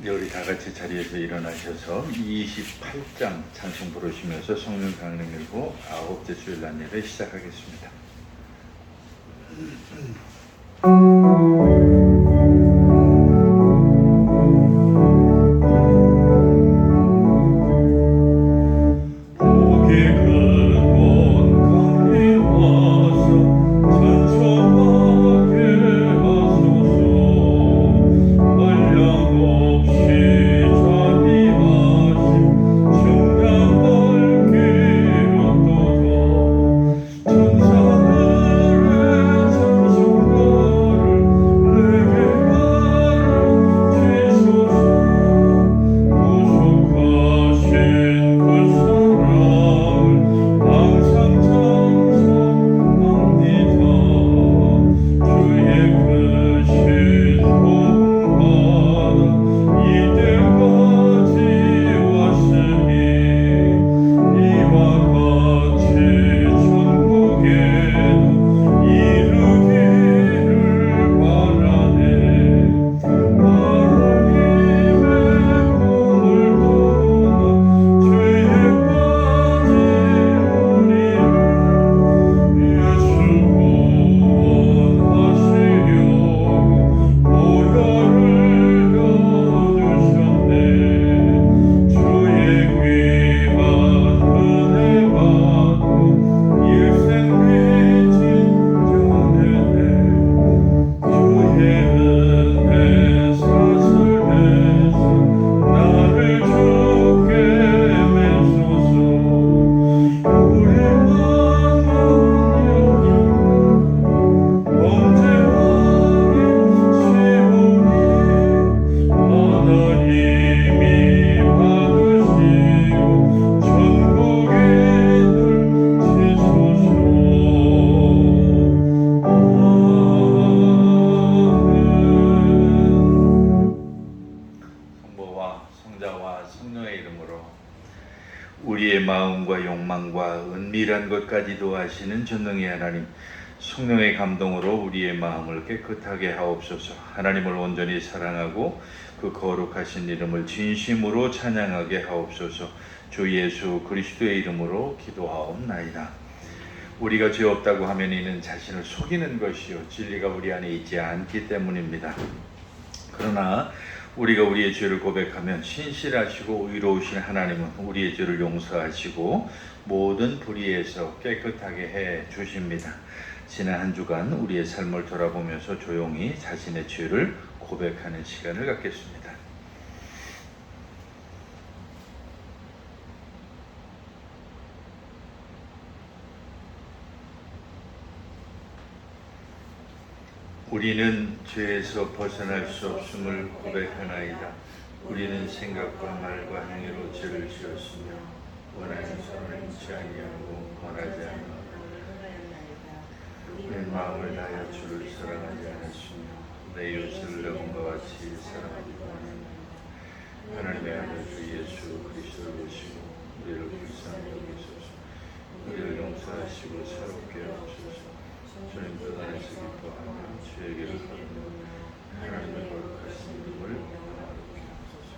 이제 우리 다 같이 자리에서 일어나셔서 28장 찬송 부르시면서 성령 강림 일고 9째 주일 안예배 시작하겠습니다. 우리의 마음과 욕망과 은밀한 것까지도 아시는 전능의 하나님, 성령의 감동으로 우리의 마음을 깨끗하게 하옵소서. 하나님을 온전히 사랑하고 그 거룩하신 이름을 진심으로 찬양하게 하옵소서. 주 예수 그리스도의 이름으로 기도하옵나이다. 우리가 죄 없다고 하면 이는 자신을 속이는 것이요 진리가 우리 안에 있지 않기 때문입니다. 그러나 우리가 우리의 죄를 고백하면 신실하시고 의로우신 하나님은 우리의 죄를 용서하시고 모든 불의에서 깨끗하게 해 주십니다. 지난 한 주간 우리의 삶을 돌아보면서 조용히 자신의 죄를 고백하는 시간을 갖겠습니다. 우리는 죄에서 벗어날 수 없음을 고백하나이다. 우리는 생각과 말과 행위로 죄를 지었으며 원하는 선을 잊지 아니하고 원하지 않아 우리는 마음을 다하여 주를 사랑하지 않았으며 내 이웃을 내 몸과 같이 사랑하지 않았느냐. 하나님의 아들 주 예수 그리스도를 보시고 우리를 불쌍히 여기소서. 우리를 용서하시고 새롭게 하옵소서. 주님 뜻 안에서 기뻐하며 주의 길을 걸으며 하나님의 거룩하신 이름을 영화롭게 하소서.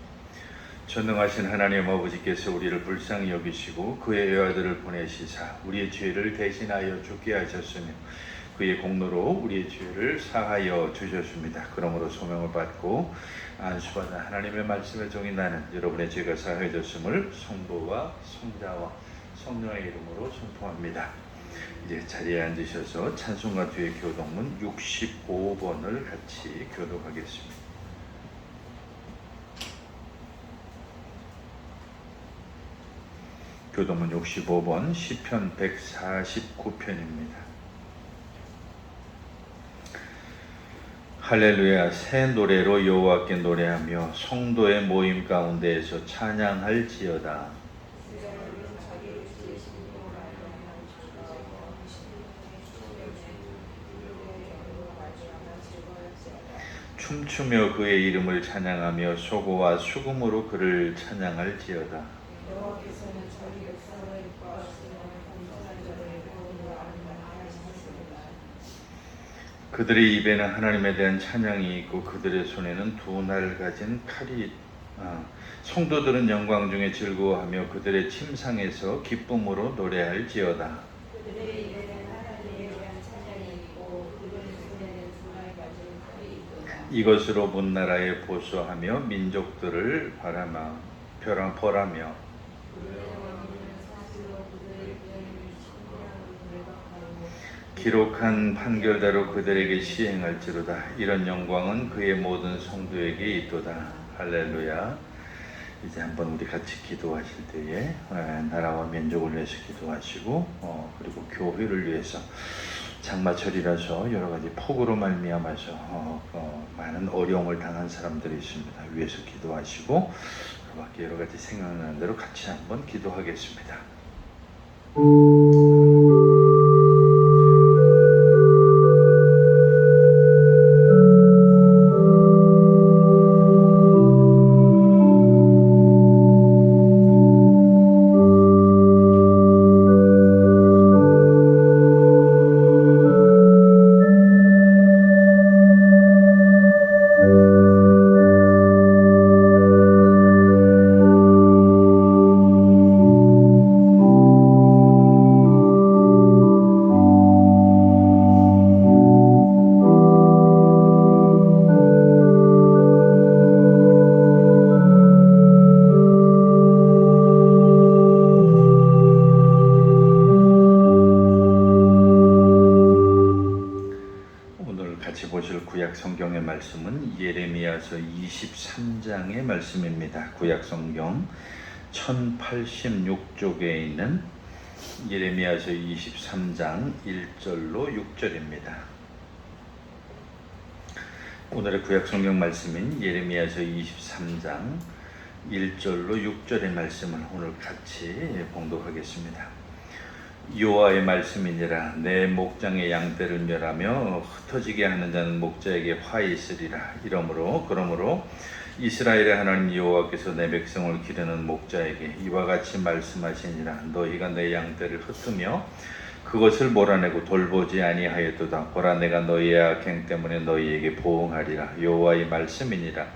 전능하신 하나님 아버지께서 우리를 불쌍히 여기시고 그의 외아들을 보내시사 우리의 죄를 대신하여 죽게 하셨으며 그의 공로로 우리의 죄를 사하여 주셨습니다. 그러므로 소명을 받고 안수받은 하나님의 말씀의 종인 나는 여러분의 죄가 사하여졌음을 성부와 성자와 성령의 이름으로 선포합니다. 이제 자리에 앉으셔서 찬송가 뒤에 교독문 65번을 같이 교독하겠습니다. 교독문 65번 시편 149편입니다. 할렐루야. 새 노래로 여호와께 노래하며 성도의 모임 가운데에서 찬양할지어다. 춤추며 그의 이름을 찬양하며 소고와 수금으로 그를 찬양할지어다. 그들의 입에는 하나님에 대한 찬양이 있고 그들의 손에는 두 날 가진 칼이 성도들은 영광 중에 즐거워하며 그들의 침상에서 기쁨으로 노래할지어다. 그들의 입에는 하나님에 대한 찬양이 있고 그들의 손에는 두나의 가진 칼이 있도다. 이것으로 문 나라에 보수하며 민족들을 벌하며 그들의 왕은 사실로 그들의 비하를 신령하고 결박하고 기록한 판결대로 그들에게 시행할지로다. 이런 영광은 그의 모든 성도에게 있도다. 할렐루야. 이제 한번 우리 같이 기도하실 때에 나라와 민족을 위해서 기도하시고 그리고 교회를 위해서 장마철이라서 여러 가지 폭우로 말미암아서 많은 어려움을 당한 사람들이 있습니다. 위해서 기도하시고 그 밖에 여러 가지 생각나는 대로 같이 한번 기도하겠습니다. 구약 성경의 말씀은 예레미야서 23장의 말씀입니다. 구약 성경 1086쪽에 있는 예레미야서 23장 1절로 6절입니다. 오늘의 구약 성경 말씀인 예레미야서 23장 1절로 6절의 말씀을 오늘 같이 봉독하겠습니다. 여호와의 말씀이니라. 내 목장의 양떼를 멸하며 흩어지게 하는 자는 목자에게 화 있으리라. 그러므로 이스라엘의 하나님 여호와께서 내 백성을 기르는 목자에게 이와 같이 말씀하시니라. 너희가 내 양떼를 흩으며 그것을 몰아내고 돌보지 아니하였도다. 보라, 내가 너희의 악행 때문에 너희에게 보응하리라. 여호와의 말씀이니라.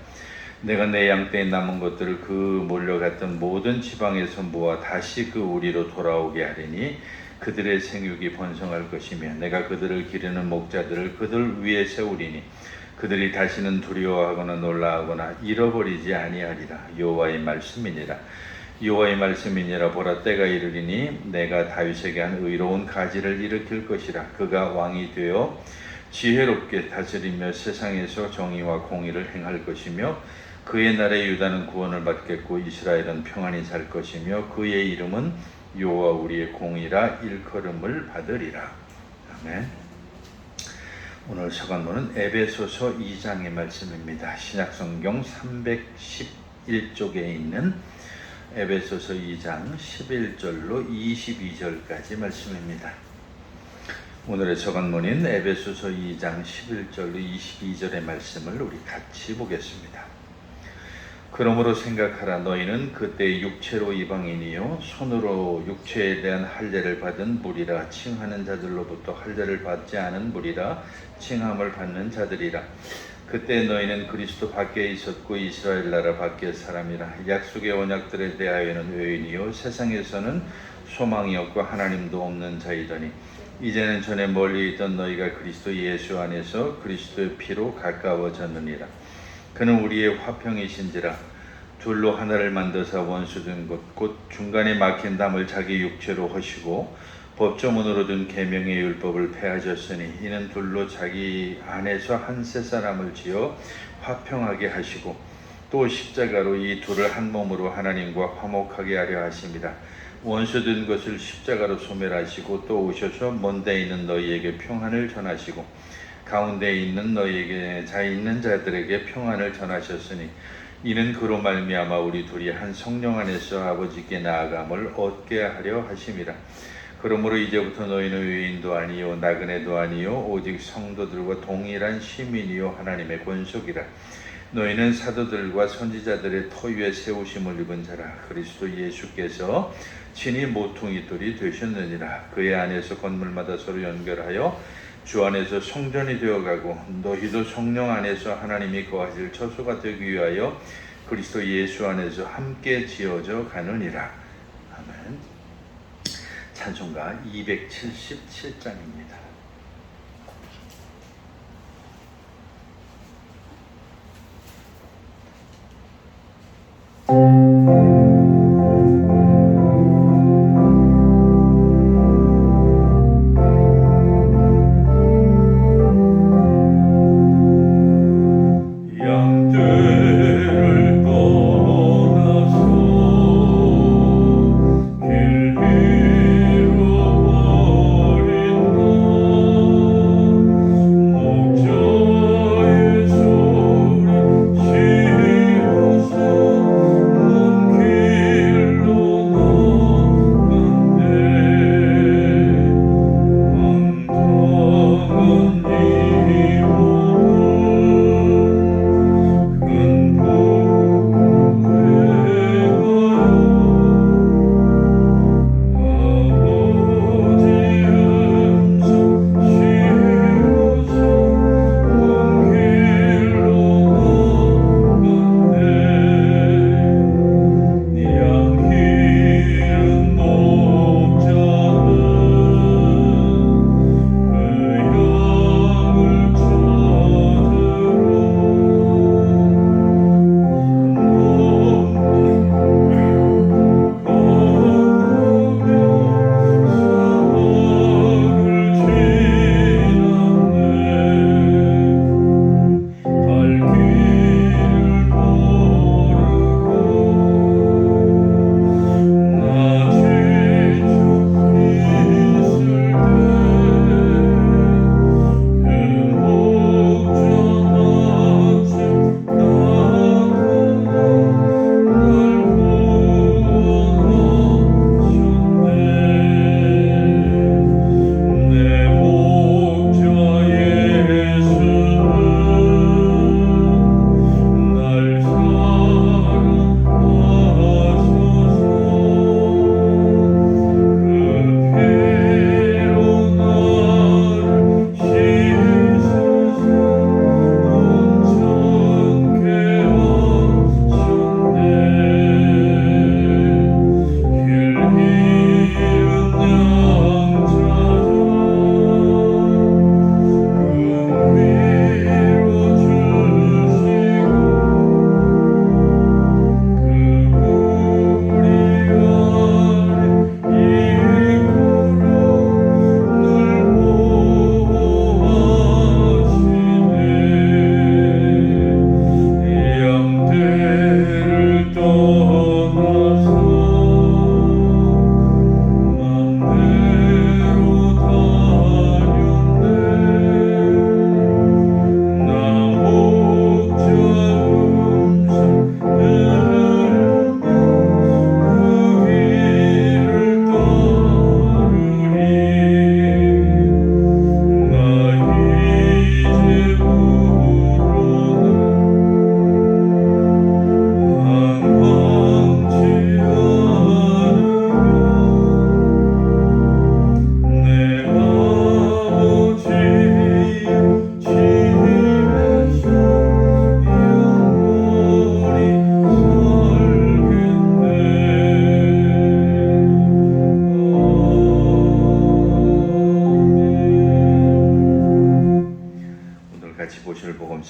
내가 내 양떼에 남은 것들을 그 몰려갔던 모든 지방에서 모아 다시 그 우리로 돌아오게 하리니 그들의 생육이 번성할 것이며 내가 그들을 기르는 목자들을 그들 위에 세우리니 그들이 다시는 두려워하거나 놀라하거나 잃어버리지 아니하리라. 여호와의 말씀이니라. 여호와의 말씀이니라. 보라, 때가 이르리니 내가 다윗에게 한 의로운 가지를 일으킬 것이라. 그가 왕이 되어 지혜롭게 다스리며 세상에서 정의와 공의를 행할 것이며 그의 날에 유다는 구원을 받겠고 이스라엘은 평안히 살 것이며 그의 이름은 여호와 우리의 공이라 일컬음을 받으리라. 아멘. 오늘 서간문은 에베소서 2장의 말씀입니다. 신약성경 311쪽에 있는 에베소서 2장 11절로 22절까지 말씀입니다. 오늘의 서간문인 에베소서 2장 11절로 22절의 말씀을 우리 같이 보겠습니다. 그러므로 생각하라. 너희는 그때 육체로 이방인이요 손으로 육체에 대한 할례를 받은 무리라 칭하는 자들로부터 할례를 받지 않은 무리라 칭함을 받는 자들이라. 그때 너희는 그리스도 밖에 있었고 이스라엘 나라 밖의 사람이라. 약속의 언약들에 대하여는 외인이요 세상에서는 소망이 없고 하나님도 없는 자이더니 이제는 전에 멀리 있던 너희가 그리스도 예수 안에서 그리스도의 피로 가까워졌느니라. 그는 우리의 화평이신지라. 둘로 하나를 만드사 원수된 것 곧 중간에 막힌 담을 자기 육체로 하시고 법조문으로 둔 계명의 율법을 폐하셨으니 이는 둘로 자기 안에서 한 세 사람을 지어 화평하게 하시고 또 십자가로 이 둘을 한 몸으로 하나님과 화목하게 하려 하심이라. 원수된 것을 십자가로 소멸하시고 또 오셔서 먼 데 있는 너희에게 평안을 전하시고 가운데 있는 너희에게 자 있는 자들에게 평안을 전하셨으니 이는 그로 말미암아 우리 둘이 한 성령 안에서 아버지께 나아감을 얻게 하려 하심이라. 그러므로 이제부터 너희는 외인도 아니요 나그네도 아니요 오직 성도들과 동일한 시민이요 하나님의 권속이라. 너희는 사도들과 선지자들의 터 위에 세우심을 입은 자라. 그리스도 예수께서 친히 모퉁이돌이 되셨느니라. 그의 안에서 건물마다 서로 연결하여 주 안에서 성전이 되어가고 너희도 성령 안에서 하나님이 거하실 처소가 되기 위하여 그리스도 예수 안에서 함께 지어져 가느니라. 아멘. 찬송가 277장입니다.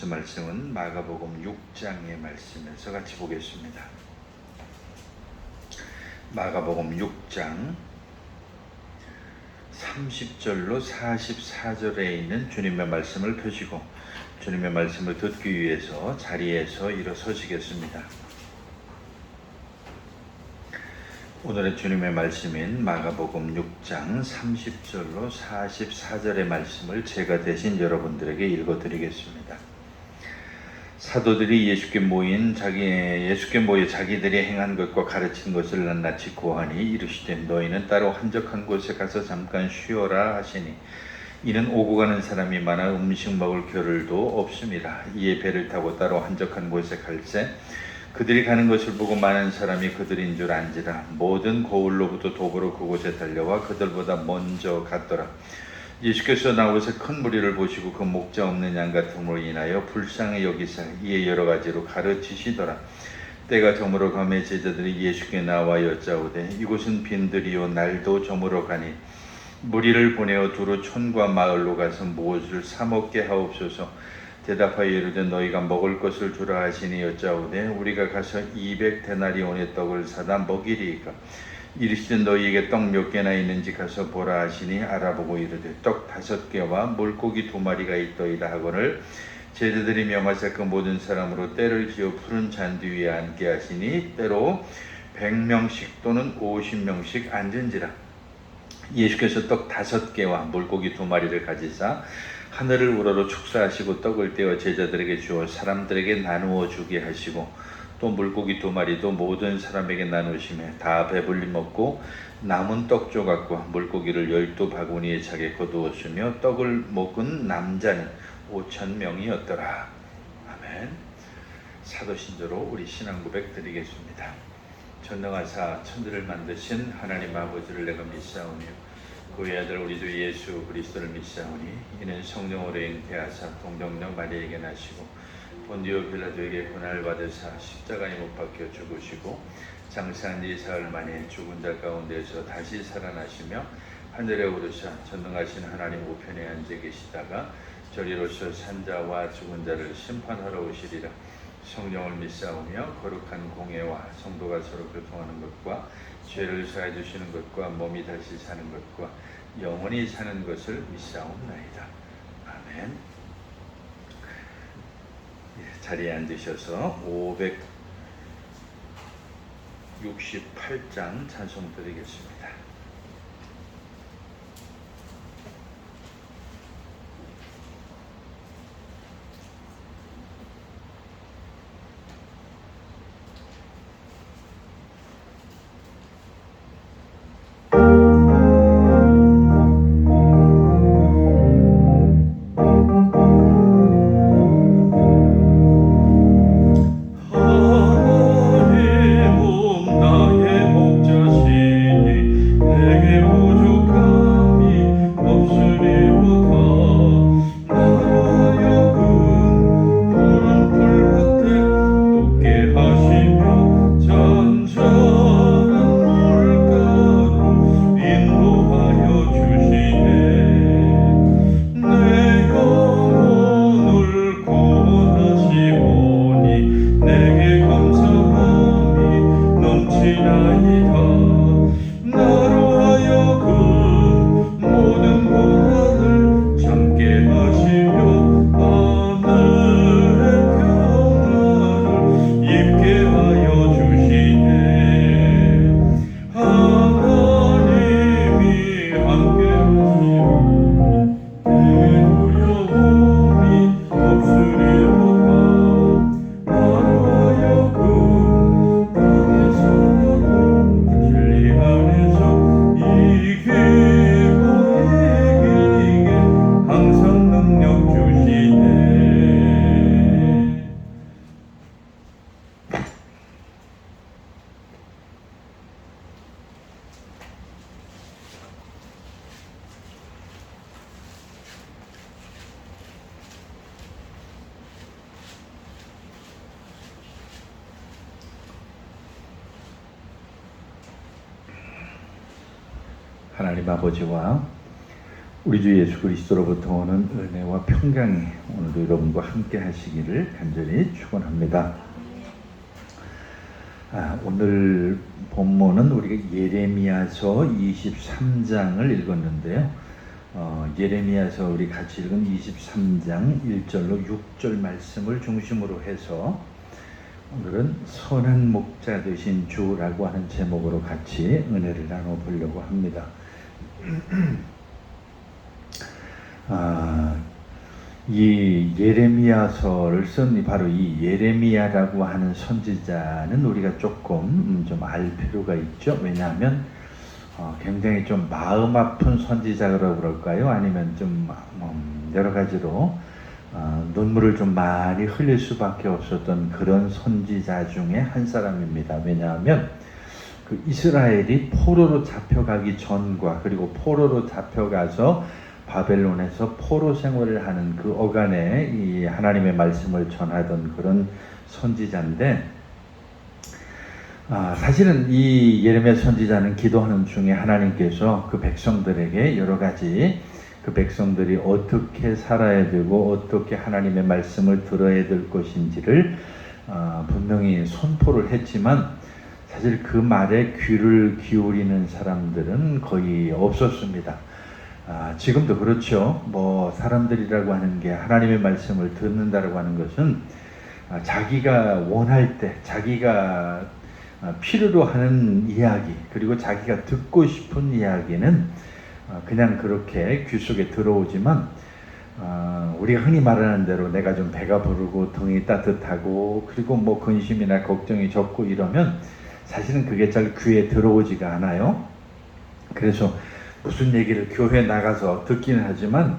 말씀은 마가복음 6장의 말씀에서 같이 보겠습니다. 마가복음 6장 30절로 44절에 있는 주님의 말씀을 펴시고 주님의 말씀을 듣기 위해서 자리에서 일어서시겠습니다. 오늘의 주님의 말씀인 마가복음 6장 30절로 44절의 말씀을 제가 대신 여러분들에게 읽어드리겠습니다. 사도들이 예수께 모여 자기들이 행한 것과 가르친 것을 낱낱이 고하니 이르시되 너희는 따로 한적한 곳에 가서 잠깐 쉬어라 하시니 이는 오고 가는 사람이 많아 음식 먹을 겨를도 없습니다. 이에 배를 타고 따로 한적한 곳에 갈새 그들이 가는 것을 보고 많은 사람이 그들인 줄 안지라. 모든 고을로부터 도보로 그곳에 달려와 그들보다 먼저 갔더라. 예수께서 나오셔서 큰 무리를 보시고 그 목자 없는 양 같음으로 인하여 불쌍히 여기사 이에 여러 가지로 가르치시더라. 때가 저물어 가매 제자들이 예수께 나와 여짜오되 이곳은 빈들이요 날도 저물어 가니 무리를 보내어 두루 촌과 마을로 가서 무엇을 사 먹게 하옵소서. 대답하여 이르되 너희가 먹을 것을 주라 하시니 여짜오되 우리가 가서 200데나리온의 떡을 사다 먹이리이까. 이르시되 너희에게 떡 몇 개나 있는지 가서 보라 하시니 알아보고 이르되 떡 5개와 물고기 2마리가 있더이다 하거늘 제자들이 명하사 그 모든 사람으로 때를 지어 푸른 잔디 위에 앉게 하시니 때로 100명씩 또는 50명씩 앉은지라. 예수께서 떡 5개와 물고기 2마리를 가지사 하늘을 우러러 축사하시고 떡을 떼어 제자들에게 주어 사람들에게 나누어 주게 하시고 또 물고기 2마리도 모든 사람에게 나누시며 다 배불리 먹고 남은 떡 조각과 물고기를 12바구니에 차게 거두었으며 떡을 먹은 남자는 5,000명이었더라. 아멘. 사도신조로 우리 신앙 고백 드리겠습니다. 전능하사 천지를 만드신 하나님 아버지를 내가 믿사오며 그의 아들 우리 주 예수 그리스도를 믿사오니 이는 성령으로 잉태하사 동정녀 마리아에게 나시고 본디오 빌라도에게 고난을 받으사 십자가에 못 박혀 죽으시고 장사한 지 사흘 만에 죽은 자 가운데서 다시 살아나시며 하늘에 오르사 전능하신 하나님 우편에 앉아 계시다가 저리로서 산자와 죽은 자를 심판하러 오시리라. 성령을 믿사오며 거룩한 공예와 성도가 서로 교통하는 것과 죄를 사해 주시는 것과 몸이 다시 사는 것과 영원히 사는 것을 믿사옵나이다. 아멘. 자리에 앉으셔서 568장 찬송 드리겠습니다. 하나님 아버지와 우리 주 예수 그리스도로부터 오는 은혜와 평강이 오늘도 여러분과 함께 하시기를 간절히 축원합니다. 오늘 본문은 우리가 예레미야서 23장을 읽었는데요. 예레미야서 우리 같이 읽은 23장 1절로 6절 말씀을 중심으로 해서 오늘은 선한 목자 되신 주라고 하는 제목으로 같이 은혜를 나눠보려고 합니다. 이 예레미야서를 쓴 바로 이 예레미야라고 하는 선지자는 우리가 조금 좀 알 필요가 있죠. 왜냐하면 굉장히 좀 마음 아픈 선지자라고 그럴까요? 아니면 좀 여러 가지로 눈물을 좀 많이 흘릴 수밖에 없었던 그런 선지자 중에 한 사람입니다. 왜냐하면 그 이스라엘이 포로로 잡혀가기 전과 그리고 포로로 잡혀가서 바벨론에서 포로 생활을 하는 그 어간에 이 하나님의 말씀을 전하던 그런 선지자인데, 사실은 이 예레미야 선지자는 기도하는 중에 하나님께서 그 백성들에게 여러 가지 그 백성들이 어떻게 살아야 되고 어떻게 하나님의 말씀을 들어야 될 것인지를 분명히 선포를 했지만, 사실 그 말에 귀를 기울이는 사람들은 거의 없었습니다. 지금도 그렇죠. 뭐 사람들이라고 하는 게 하나님의 말씀을 듣는다라고 하는 것은 자기가 원할 때, 자기가 필요로 하는 이야기, 그리고 자기가 듣고 싶은 이야기는 그냥 그렇게 귀 속에 들어오지만, 우리가 흔히 말하는 대로 내가 좀 배가 부르고 등이 따뜻하고 그리고 뭐 근심이나 걱정이 적고 이러면 사실은 그게 잘 귀에 들어오지가 않아요. 그래서 무슨 얘기를 교회 나가서 듣기는 하지만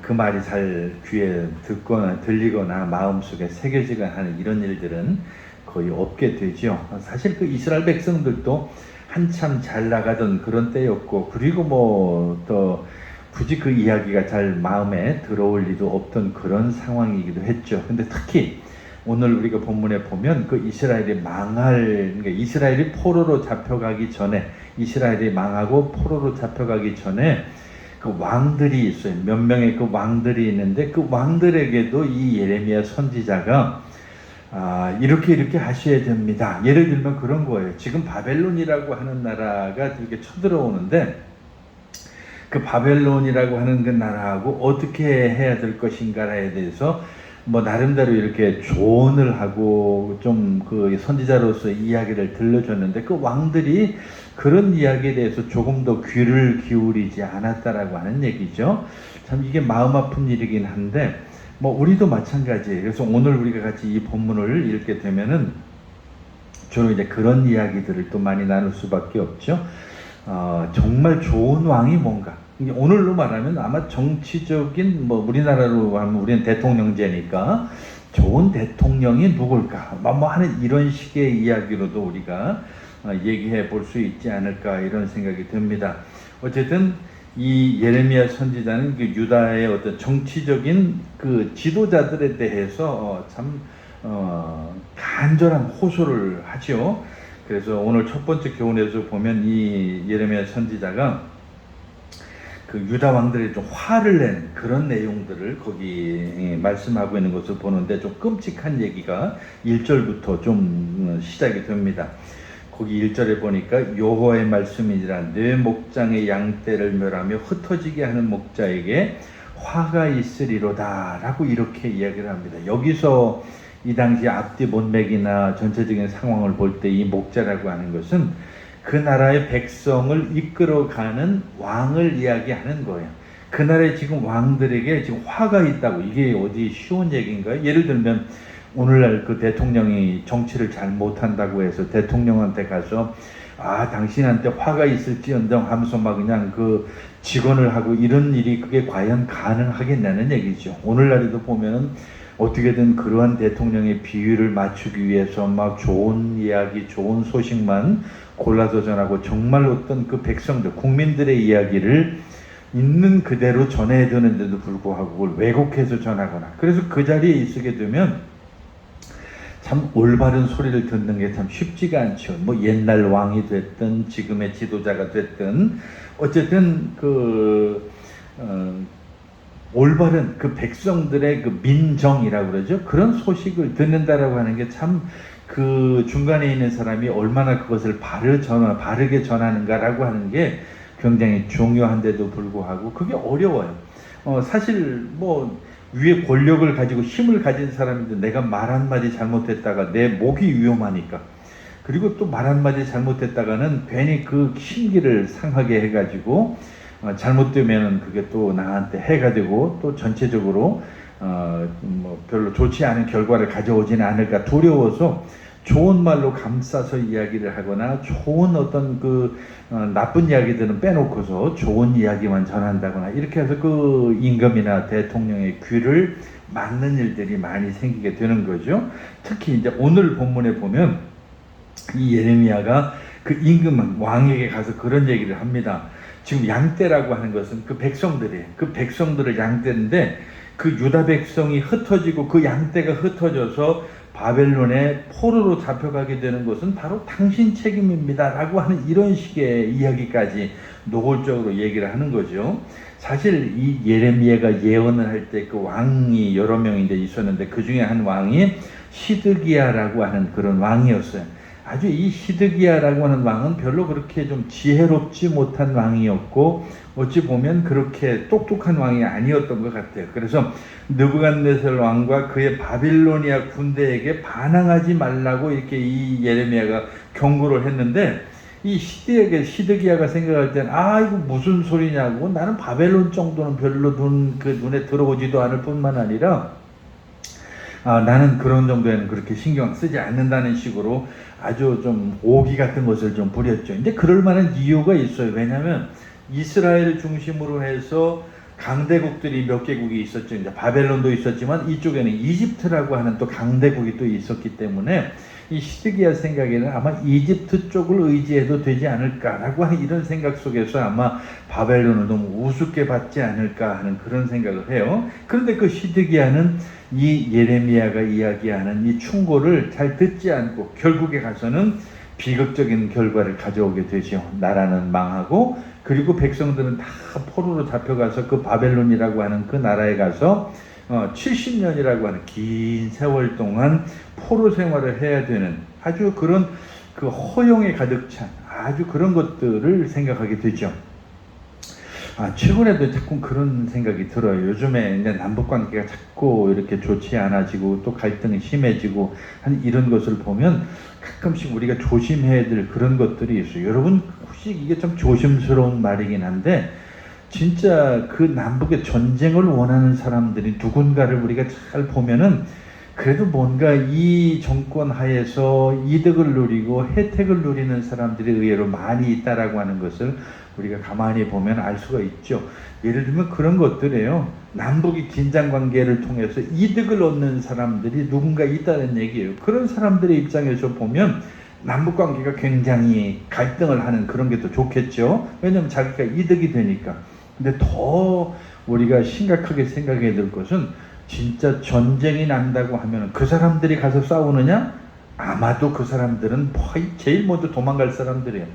그 말이 잘 귀에 듣거나 들리거나 마음속에 새겨지거나 하는 이런 일들은 거의 없게 되죠. 사실 그 이스라엘 백성들도 한참 잘 나가던 그런 때였고, 그리고 뭐 또 굳이 그 이야기가 잘 마음에 들어올 리도 없던 그런 상황이기도 했죠. 근데 특히 오늘 우리가 본문에 보면 그 이스라엘이 그러니까 이스라엘이 포로로 잡혀가기 전에, 이스라엘이 망하고 포로로 잡혀가기 전에 그 왕들이 있어요. 몇 명의 그 왕들이 있는데, 그 왕들에게도 이 예레미야 선지자가 이렇게 하셔야 됩니다. 예를 들면 그런 거예요. 지금 바벨론이라고 하는 나라가 이렇게 쳐들어오는데, 그 바벨론이라고 하는 그 나라하고 어떻게 해야 될 것인가에 대해서 뭐 나름대로 이렇게 조언을 하고 좀 그 선지자로서 이야기를 들려줬는데, 그 왕들이 그런 이야기에 대해서 조금 더 귀를 기울이지 않았다라고 하는 얘기죠. 참 이게 마음 아픈 일이긴 한데, 뭐 우리도 마찬가지예요. 그래서 오늘 우리가 같이 이 본문을 읽게 되면은 주로 이제 그런 이야기들을 또 많이 나눌 수밖에 없죠. 정말 좋은 왕이 뭔가. 오늘로 말하면 아마 정치적인, 뭐 우리나라로 하면 우리는 대통령제니까 좋은 대통령이 누굴까 뭐 하는 이런 식의 이야기로도 우리가 얘기해 볼 수 있지 않을까, 이런 생각이 듭니다. 어쨌든 이 예레미야 선지자는 그 유다의 어떤 정치적인 그 지도자들에 대해서 참 간절한 호소를 하죠. 그래서 오늘 첫 번째 교훈에서 보면 이 예레미야 선지자가 그 유다 왕들이 좀 화를 낸 그런 내용들을 거기 말씀하고 있는 것을 보는데, 좀 끔찍한 얘기가 1절부터 좀 시작이 됩니다. 거기 1절에 보니까 여호와의 말씀이니라, 내 목장의 양떼를 멸하며 흩어지게 하는 목자에게 화가 있으리로다 라고 이렇게 이야기를 합니다. 여기서 이 당시 앞뒤 문맥이나 전체적인 상황을 볼 때 이 목자라고 하는 것은 그 나라의 백성을 이끌어가는 왕을 이야기하는 거예요. 그 나라에 지금 왕들에게 지금 화가 있다고, 이게 어디 쉬운 얘기인가요? 예를 들면 오늘날 그 대통령이 정치를 잘 못한다고 해서 대통령한테 가서 당신한테 화가 있을지언정 하면서 막 그냥 그 직언을 하고 이런 일이 그게 과연 가능하겠냐는 얘기죠. 오늘날에도 보면은 어떻게든 그러한 대통령의 비위를 맞추기 위해서 막 좋은 이야기, 좋은 소식만 골라서 전하고, 정말 어떤 그 백성들, 국민들의 이야기를 있는 그대로 전해야 되는데도 불구하고 그걸 왜곡해서 전하거나, 그래서 그 자리에 있게 되면 참 올바른 소리를 듣는 게 참 쉽지가 않죠. 뭐 옛날 왕이 됐든 지금의 지도자가 됐든 어쨌든 올바른 그 백성들의 그 민정이라고 그러죠. 그런 소식을 듣는다라고 하는 게 참 그 중간에 있는 사람이 얼마나 그것을 바르게 전하는가라고 하는 게 굉장히 중요한데도 불구하고 그게 어려워요. 사실 뭐 위에 권력을 가지고 힘을 가진 사람인데 내가 말 한마디 잘못했다가 내 목이 위험하니까, 그리고 또 말 한마디 잘못했다가는 괜히 그 심기를 상하게 해가지고 잘못되면 그게 또 나한테 해가 되고 또 전체적으로 뭐 별로 좋지 않은 결과를 가져오지는 않을까 두려워서 좋은 말로 감싸서 이야기를 하거나, 좋은 어떤 나쁜 이야기들은 빼놓고서 좋은 이야기만 전한다거나, 이렇게 해서 그 임금이나 대통령의 귀를 막는 일들이 많이 생기게 되는 거죠. 특히 이제 오늘 본문에 보면 이 예레미야가 그 임금 왕에게 가서 그런 얘기를 합니다. 지금 양떼라고 하는 것은 그 백성들이에요. 그 백성들을 양떼인데 그 유다 백성이 흩어지고 그 양떼가 흩어져서 바벨론의 포로로 잡혀가게 되는 것은 바로 당신 책임입니다 라고 하는 이런 식의 이야기까지 노골적으로 얘기를 하는 거죠. 사실 이 예레미야가 예언을 할 때 그 왕이 여러 명이 있었는데 그 중에 한 왕이 시드기야라고 하는 그런 왕이었어요. 아주 이 시드기야라고 하는 왕은 별로 그렇게 좀 지혜롭지 못한 왕이었고 어찌 보면 그렇게 똑똑한 왕이 아니었던 것 같아요. 그래서 느부갓네살 왕과 그의 바빌로니아 군대에게 반항하지 말라고 이렇게 이 예레미야가 경고를 했는데 이 시드기야가 생각할 때는 이거 무슨 소리냐고, 나는 바벨론 정도는 별로 눈에 들어오지도 않을 뿐만 아니라 나는 그런 정도에는 그렇게 신경 쓰지 않는다는 식으로 아주 좀 오기 같은 것을 좀 부렸죠. 이제 그럴 만한 이유가 있어요. 왜냐하면 이스라엘을 중심으로 해서 강대국들이 몇 개국이 있었죠. 이제 바벨론도 있었지만 이쪽에는 이집트라고 하는 또 강대국이 또 있었기 때문에 이 시드기야 생각에는 아마 이집트 쪽을 의지해도 되지 않을까라고 하는 이런 생각 속에서 아마 바벨론을 너무 우습게 받지 않을까 하는 그런 생각을 해요. 그런데 그 시드기야는 이 예레미야가 이야기하는 이 충고를 잘 듣지 않고 결국에 가서는 비극적인 결과를 가져오게 되죠. 나라는 망하고 그리고 백성들은 다 포로로 잡혀가서 그 바벨론이라고 하는 그 나라에 가서 70년이라고 하는 긴 세월 동안 포로 생활을 해야 되는 아주 그런 그 허용에 가득 찬 아주 그런 것들을 생각하게 되죠. 최근에도 자꾸 그런 생각이 들어요. 요즘에 이제 남북 관계가 자꾸 이렇게 좋지 않아지고 또 갈등이 심해지고 한 이런 것을 보면 가끔씩 우리가 조심해야 될 그런 것들이 있어요. 여러분 혹시 이게 좀 조심스러운 말이긴 한데 진짜 그 남북의 전쟁을 원하는 사람들이 누군가를 우리가 잘 보면은 그래도 뭔가 이 정권 하에서 이득을 누리고 혜택을 누리는 사람들이 의외로 많이 있다라고 하는 것을 우리가 가만히 보면 알 수가 있죠. 예를 들면 그런 것들이에요. 남북이 긴장관계를 통해서 이득을 얻는 사람들이 누군가 있다는 얘기예요. 그런 사람들의 입장에서 보면 남북관계가 굉장히 갈등을 하는 그런 게 더 좋겠죠. 왜냐하면 자기가 이득이 되니까. 근데 더 우리가 심각하게 생각해야 될 것은 진짜 전쟁이 난다고 하면 그 사람들이 가서 싸우느냐? 아마도 그 사람들은 제일 먼저 도망갈 사람들이에요.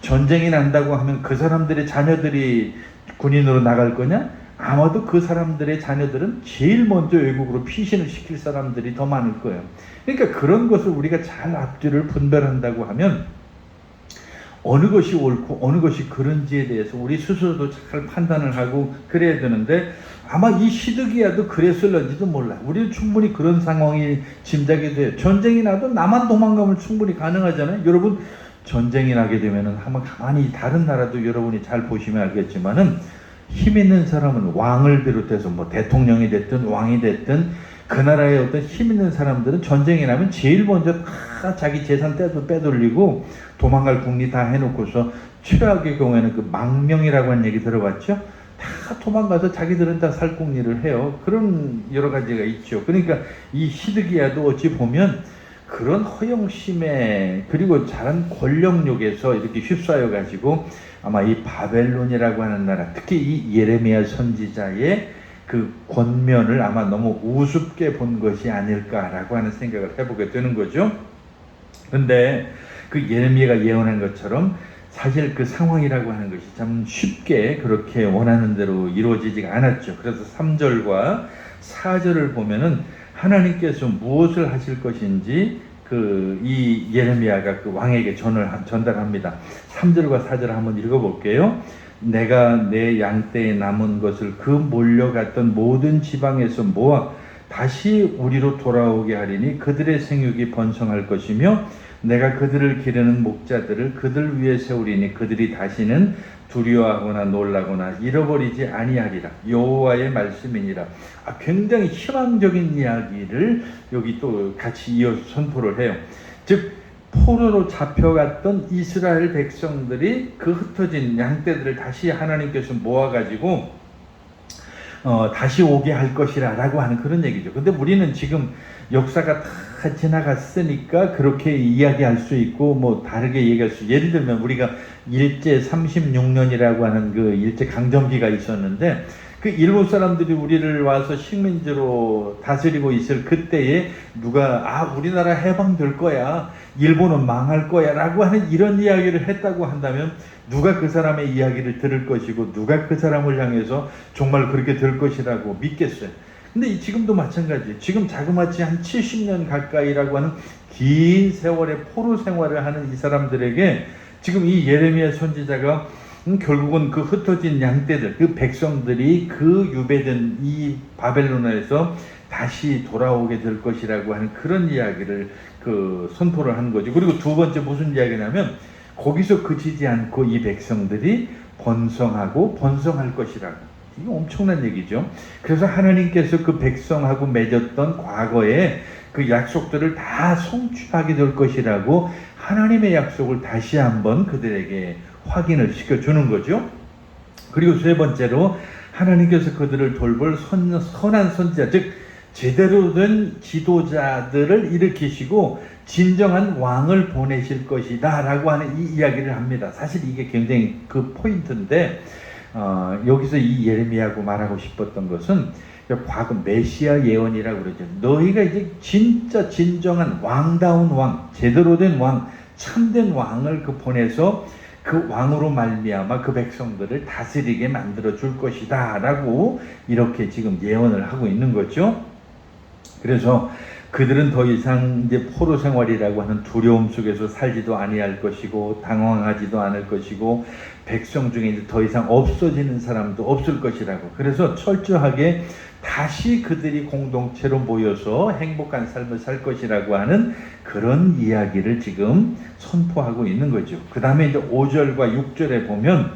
전쟁이 난다고 하면 그 사람들의 자녀들이 군인으로 나갈 거냐? 아마도 그 사람들의 자녀들은 제일 먼저 외국으로 피신을 시킬 사람들이 더 많을 거예요. 그러니까 그런 것을 우리가 잘 앞뒤를 분별한다고 하면 어느 것이 옳고 어느 것이 그런지에 대해서 우리 스스로도 잘 판단을 하고 그래야 되는데 아마 이 시드기야도 그랬을런지도 몰라. 우리는 충분히 그런 상황이 짐작이 돼요. 전쟁이 나도 나만 도망가면 충분히 가능하잖아요. 여러분 전쟁이 나게 되면은 한번 가만히 다른 나라도 여러분이 잘 보시면 알겠지만은 힘 있는 사람은 왕을 비롯해서 뭐 대통령이 됐든 왕이 됐든 그 나라의 어떤 힘 있는 사람들은 전쟁이 나면 제일 먼저 다 자기 재산 빼돌리고 도망갈 궁리 다 해놓고서 최악의 경우에는 그 망명이라고 하는 얘기 들어봤죠? 다 도망가서 자기들은 다 살 궁리를 해요. 그런 여러 가지가 있죠. 그러니까 이 시드기야도 어찌 보면 그런 허영심에 그리고 자란 권력욕에서 이렇게 휩싸여 가지고 아마 이 바벨론이라고 하는 나라, 특히 이 예레미야 선지자의 그 권면을 아마 너무 우습게 본 것이 아닐까라고 하는 생각을 해보게 되는 거죠. 근데 그 예레미야가 예언한 것처럼 사실 그 상황이라고 하는 것이 참 쉽게 그렇게 원하는 대로 이루어지지가 않았죠. 그래서 3절과 4절을 보면은 하나님께서 무엇을 하실 것인지 이 예레미야가 그 왕에게 전달합니다. 3절과 4절을 한번 읽어볼게요. 내가 내 양떼에 남은 것을 그 몰려갔던 모든 지방에서 모아 다시 우리로 돌아오게 하리니 그들의 생육이 번성할 것이며 내가 그들을 기르는 목자들을 그들 위에 세우리니 그들이 다시는 두려워하거나 놀라거나 잃어버리지 아니하리라. 여호와의 말씀이니라. 굉장히 희망적인 이야기를 여기 또 같이 이어서 선포를 해요. 즉 포로로 잡혀갔던 이스라엘 백성들이 그 흩어진 양떼들을 다시 하나님께서 모아가지고 다시 오게 할 것이라 라고 하는 그런 얘기죠. 근데 우리는 지금 역사가 다 지나갔으니까 그렇게 이야기할 수 있고 뭐 다르게 얘기할 수. 예를 들면 우리가 일제 36년이라고 하는 그 일제 강점기가 있었는데 그 일본 사람들이 우리를 와서 식민지로 다스리고 있을 그때에 누가 우리나라 해방될 거야, 일본은 망할 거야 라고 하는 이런 이야기를 했다고 한다면 누가 그 사람의 이야기를 들을 것이고 누가 그 사람을 향해서 정말 그렇게 될 것이라고 믿겠어요. 근데 지금도 마찬가지. 지금 자그마치 한 70년 가까이라고 하는 긴 세월의 포로 생활을 하는 이 사람들에게 지금 이 예레미야 선지자가 결국은 그 흩어진 양떼들, 그 백성들이 그 유배된 이 바벨론에서 다시 돌아오게 될 것이라고 하는 그런 이야기를 선포를 한 거죠. 그리고 두 번째 무슨 이야기냐면 거기서 그치지 않고 이 백성들이 번성하고 번성할 것이라고. 이게 엄청난 얘기죠. 그래서 하나님께서 그 백성하고 맺었던 과거의 그 약속들을 다 성취하게 될 것이라고 하나님의 약속을 다시 한번 그들에게 확인을 시켜주는 거죠. 그리고 세 번째로 하나님께서 그들을 돌볼 선한 선지자, 즉 제대로 된 지도자들을 일으키시고 진정한 왕을 보내실 것이다 라고 하는 이 이야기를 합니다. 사실 이게 굉장히 그 포인트인데 여기서 이 예레미야하고 말하고 싶었던 것은 과거 메시아 예언이라고 그러죠. 너희가 이제 진짜 진정한 왕다운 왕, 제대로 된 왕, 참된 왕을 보내서 그 왕으로 말미암아 그 백성들을 다스리게 만들어 줄 것이다 라고 이렇게 지금 예언을 하고 있는 거죠. 그래서 그들은 더 이상 이제 포로 생활이라고 하는 두려움 속에서 살지도 아니할 것이고 당황하지도 않을 것이고 백성 중에 이제 더 이상 없어지는 사람도 없을 것이라고. 그래서 철저하게 다시 그들이 공동체로 모여서 행복한 삶을 살 것이라고 하는 그런 이야기를 지금 선포하고 있는 거죠. 그 다음에 이제 5절과 6절에 보면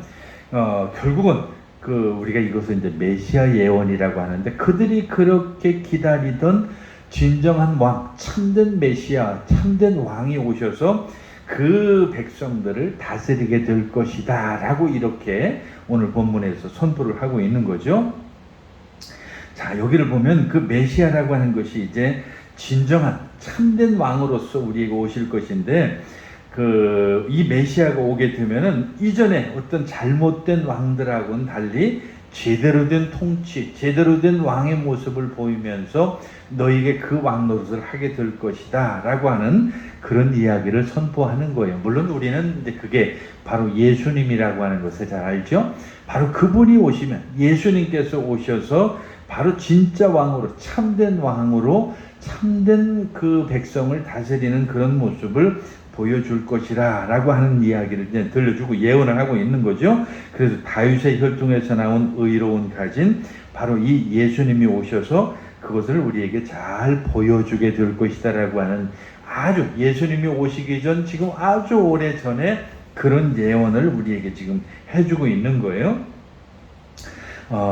결국은 우리가 이것을 이제 메시아 예언이라고 하는데 그들이 그렇게 기다리던 진정한 왕, 참된 메시아, 참된 왕이 오셔서 그 백성들을 다스리게 될 것이다 라고 이렇게 오늘 본문에서 선포를 하고 있는 거죠. 자, 여기를 보면 그 메시아라고 하는 것이 이제 진정한 참된 왕으로서 우리에게 오실 것인데 이 메시아가 오게 되면은 이전에 어떤 잘못된 왕들하고는 달리 제대로 된 통치, 제대로 된 왕의 모습을 보이면서 너에게 그 왕 노릇을 하게 될 것이다 라고 하는 그런 이야기를 선포하는 거예요. 물론 우리는 이제 그게 바로 예수님이라고 하는 것을 잘 알죠. 바로 그분이 오시면 예수님께서 오셔서 바로 진짜 왕으로 참된 왕으로 참된 그 백성을 다스리는 그런 모습을 보여줄 것이라 라고 하는 이야기를 이제 들려주고 예언을 하고 있는 거죠. 그래서 다윗의 혈통에서 나온 의로운 가진 바로 이 예수님이 오셔서 그것을 우리에게 잘 보여주게 될 것이다 라고 하는 아주 예수님이 오시기 전 지금 아주 오래 전에 그런 예언을 우리에게 지금 해주고 있는 거예요.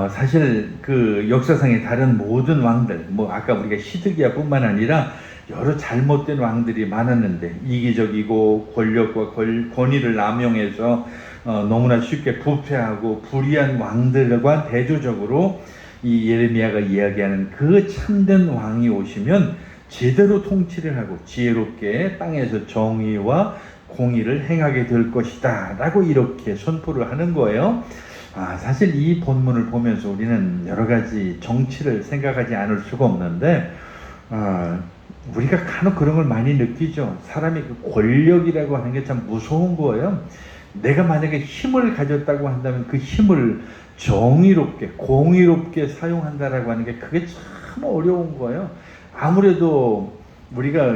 사실 그 역사상의 다른 모든 왕들, 아까 우리가 시드기야뿐만 아니라 여러 잘못된 왕들이 많았는데 이기적이고 권력과 권위를 남용해서 너무나 쉽게 부패하고 불의한 왕들과 대조적으로 이 예레미야가 이야기하는 그 참된 왕이 오시면 제대로 통치를 하고 지혜롭게 땅에서 정의와 공의를 행하게 될 것이다 라고 이렇게 선포를 하는 거예요. 사실 이 본문을 보면서 우리는 여러 가지 정치를 생각하지 않을 수가 없는데 우리가 간혹 그런 걸 많이 느끼죠. 사람이 그 권력이라고 하는 게 참 무서운 거예요. 내가 만약에 힘을 가졌다고 한다면 그 힘을 정의롭게 공의롭게 사용한다라고 하는 게 그게 참 어려운 거예요. 아무래도 우리가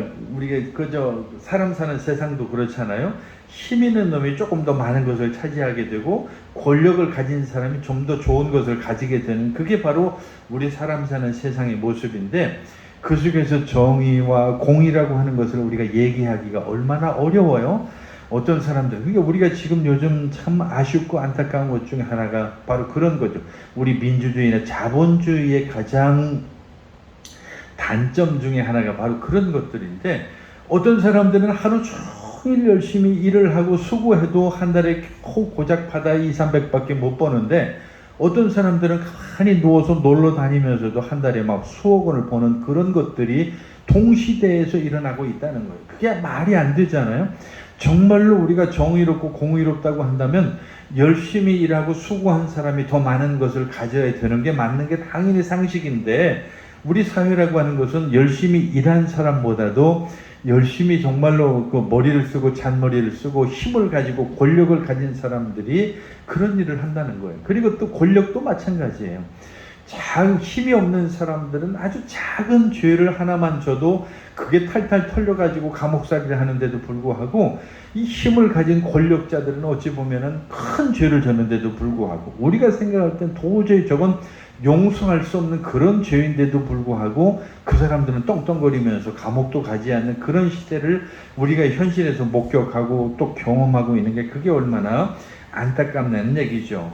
그저 사람 사는 세상도 그렇잖아요. 힘 있는 놈이 조금 더 많은 것을 차지하게 되고 권력을 가진 사람이 좀 더 좋은 것을 가지게 되는 그게 바로 우리 사람 사는 세상의 모습인데 그 속에서 정의와 공의라고 하는 것을 우리가 얘기하기가 얼마나 어려워요. 어떤 사람들, 그러니까 우리가 지금 요즘 참 아쉽고 안타까운 것 중에 하나가 바로 그런 거죠. 우리 민주주의나 자본주의의 가장 단점 중에 하나가 바로 그런 것들인데 어떤 사람들은 하루 종일 열심히 일을 하고 수고해도 한 달에 고작 바다 200~300밖에 못 버는데 어떤 사람들은 가만히 누워서 놀러 다니면서도 한 달에 막 수억 원을 버는 그런 것들이 동시대에서 일어나고 있다는 거예요. 그게 말이 안 되잖아요. 정말로 우리가 정의롭고 공의롭다고 한다면 열심히 일하고 수고한 사람이 더 많은 것을 가져야 되는 게 맞는 게 당연히 상식인데, 우리 사회라고 하는 것은 열심히 일한 사람보다도 열심히 정말로 그 머리를 쓰고 잔머리를 쓰고 힘을 가지고 권력을 가진 사람들이 그런 일을 한다는 거예요. 그리고 또 권력도 마찬가지예요. 힘이 없는 사람들은 아주 작은 죄를 하나만 져도 그게 탈탈 털려가지고 감옥살이를 하는데도 불구하고, 이 힘을 가진 권력자들은 어찌 보면은 큰 죄를 졌는데도 불구하고, 우리가 생각할 땐 도저히 저건 용서할 수 없는 그런 죄인데도 불구하고 그 사람들은 떵떵거리면서 감옥도 가지 않는 그런 시대를 우리가 현실에서 목격하고 또 경험하고 있는 게, 그게 얼마나 안타깝다는 얘기죠.